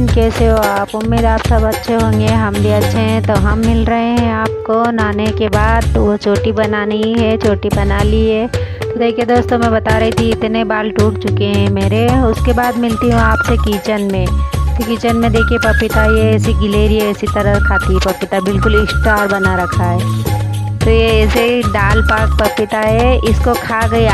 कैसे हो आप? उम्मीद आप सब अच्छे होंगे, हम भी अच्छे हैं। तो हम मिल रहे हैं आपको नहाने के बाद। तो वो चोटी बनानी है, चोटी बना ली है। तो देखिए दोस्तों, मैं बता रही थी इतने बाल टूट चुके हैं मेरे। उसके बाद मिलती हूँ आपसे किचन में। तो किचन में देखिए पपीता ये ऐसी गिलेरी ऐसी तरह खाती है पपीता, बिल्कुल स्टार बना रखा है। तो ये ऐसे ही डाल पाक पपीता है, इसको खा गई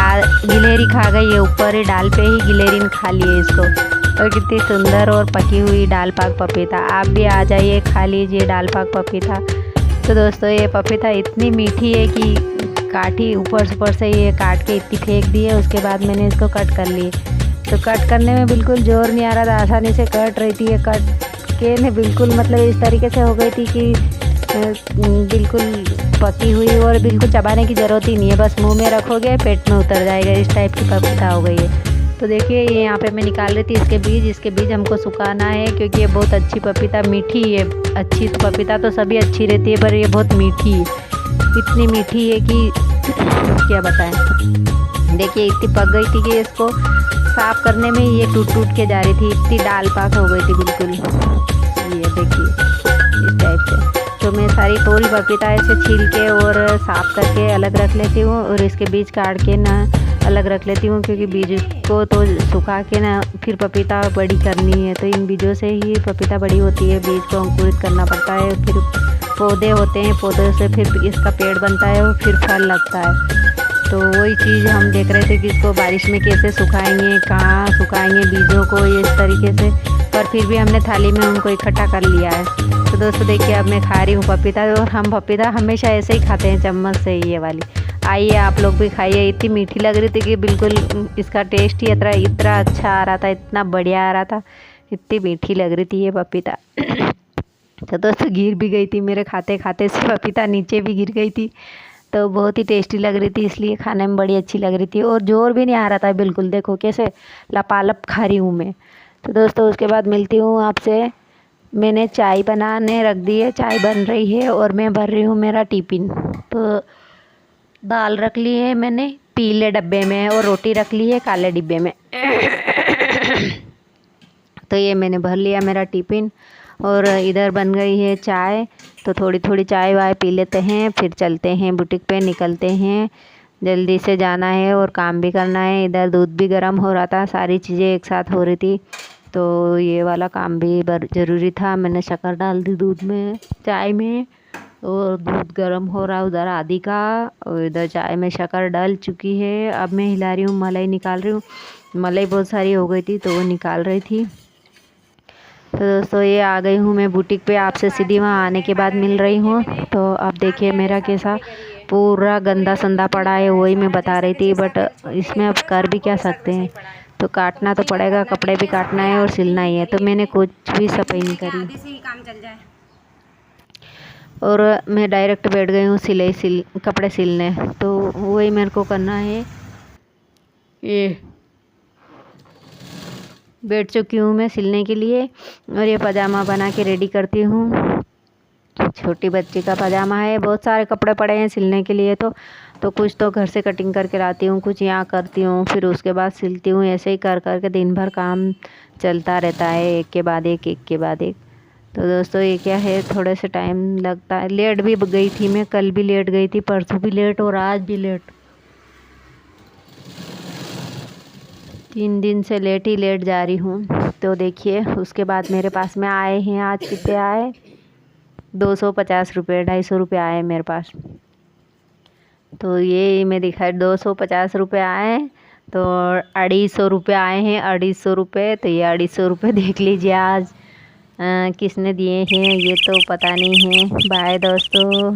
गिलेरी खा गई है, ऊपर ही डाल पे ही गिलेरी ने खा लिए इसको। और कितनी सुंदर और पकी हुई दाल पाक पपीता। आप भी आ जाइए, खा लीजिए दाल पाक पपीता। तो दोस्तों ये पपीता इतनी मीठी है कि काटी ऊपर से ये काट के इतनी फेंक दी है। उसके बाद मैंने इसको कट कर ली। तो कट करने में बिल्कुल जोर नहीं आ रहा था, आसानी से कट रही थी। ये कट के ने बिल्कुल मतलब इस तरीके से हो गई थी कि बिल्कुल पकी हुई और बिल्कुल चबाने की ज़रूरत ही नहीं है, बस मुंह में रखोगे पेट में उतर जाएगा, इस टाइप की पपीता हो गई है। तो देखिए ये यहाँ पे मैं निकाल रही थी इसके बीज हमको सुखाना है, क्योंकि ये बहुत अच्छी पपीता मीठी है। अच्छी तो पपीता तो सभी अच्छी रहती है, पर ये बहुत मीठी है, इतनी मीठी है कि क्या बताएं। देखिए इतनी पक गई थी कि इसको साफ़ करने में ये टूट के जा रही थी, इतनी दाल पाक हो गई थी बिल्कुल। ये देखिए इस टाइप से। तो मैं सारी पूरी पपीता ऐसे छील के और साफ़ करके अलग रख लेती हूँ, और इसके बीज काट के ना अलग रख लेती हूँ, क्योंकि बीज को तो सुखा के ना फिर पपीता बड़ी करनी है। तो इन बीजों से ही पपीता बड़ी होती है, बीज को अंकुरित करना पड़ता है, फिर पौधे होते हैं, पौधों से फिर इसका पेड़ बनता है और फिर फल लगता है। तो वही चीज़ हम देख रहे थे कि इसको बारिश में कैसे सुखाएंगे, कहाँ सुखाएंगे बीजों को, ये इस तरीके से। पर फिर भी हमने थाली में उनको इकट्ठा कर लिया है। तो दोस्तों देखिए अब मैं खा रही हूँ पपीता, और हम पपीता हमेशा ऐसे ही खाते हैं, चम्मच से, ये वाली। आइए आप लोग भी खाइए। इतनी मीठी लग रही थी कि बिल्कुल इसका टेस्ट ही इतना अच्छा आ रहा था, इतना बढ़िया आ रहा था, इतनी मीठी लग रही थी ये पपीता। तो दोस्तों गिर भी गई थी, मेरे खाते खाते से पपीता नीचे भी गिर गई थी। तो बहुत ही टेस्टी लग रही थी, इसलिए खाने में बड़ी अच्छी लग रही थी, और जोर भी नहीं आ रहा था बिल्कुल। देखो कैसे लपालप खा रही हूँ मैं। तो दोस्तों उसके बाद मिलती हूँ आपसे। मैंने चाय बनाने रख दी है, चाय बन रही है और मैं भर रही हूँ मेरा टिफ़िन। तो दाल रख ली है मैंने पीले डब्बे में, और रोटी रख ली है काले डिब्बे में। तो ये मैंने भर लिया मेरा टिफ़िन, और इधर बन गई है चाय। तो थोड़ी थोड़ी चाय वाय पी लेते हैं, फिर चलते हैं बुटीक पे, निकलते हैं, जल्दी से जाना है और काम भी करना है। इधर दूध भी गर्म हो रहा था, सारी चीज़ें एक साथ हो रही थी, तो ये वाला काम भी ज़रूरी था। मैंने शक्कर डाल दी दूध में, चाय में, और दूध गर्म हो रहा उधर आदि का, और इधर चाय में शक्कर डल चुकी है। अब मैं हिला रही हूँ, मलाई निकाल रही हूँ। मलाई बहुत सारी हो गई थी तो वो निकाल रही थी। तो दोस्तों ये आ गई हूँ मैं बुटीक पे, आपसे सीधी वहाँ आने के बाद मिल रही हूँ। तो अब देखिए मेरा कैसा पूरा गंदा संदा पड़ा है, वही मैं बता रही थी, बट इसमें अब कर भी क्या सकते हैं। तो काटना तो पड़ेगा, कपड़े भी काटना है और सिलना ही है। तो मैंने कुछ भी सफाई नहीं करी, और मैं डायरेक्ट बैठ गई हूँ कपड़े सिलने। तो वही मेरे को करना है। ये बैठ चुकी हूँ मैं सिलने के लिए, और ये पजामा बना के रेडी करती हूँ। छोटी बच्ची का पजामा है, बहुत सारे कपड़े पड़े हैं सिलने के लिए। तो कुछ तो घर से कटिंग करके लाती हूँ, कुछ यहाँ करती हूँ, फिर उसके बाद सिलती हूँ। ऐसे ही कर के दिन भर काम चलता रहता है, एक के बाद एक, एक के बाद एक। तो दोस्तों ये क्या है, थोड़े से टाइम लगता है। लेट भी गई थी मैं, कल भी लेट गई थी, परसों भी लेट और आज भी लेट। 3 दिन से लेट ही लेट जा रही हूँ। तो देखिए उसके बाद मेरे पास में आए हैं, आज कितने आए, 250 रुपये, 250 रुपये आए मेरे पास। तो ये मैं दिखा 250 रुपये आए, तो 250 रुपये आए हैं, 250 रुपये। तो ये 250 रुपये देख लीजिए आज किसने दिए हैं, ये तो पता नहीं है। बाय दोस्तों।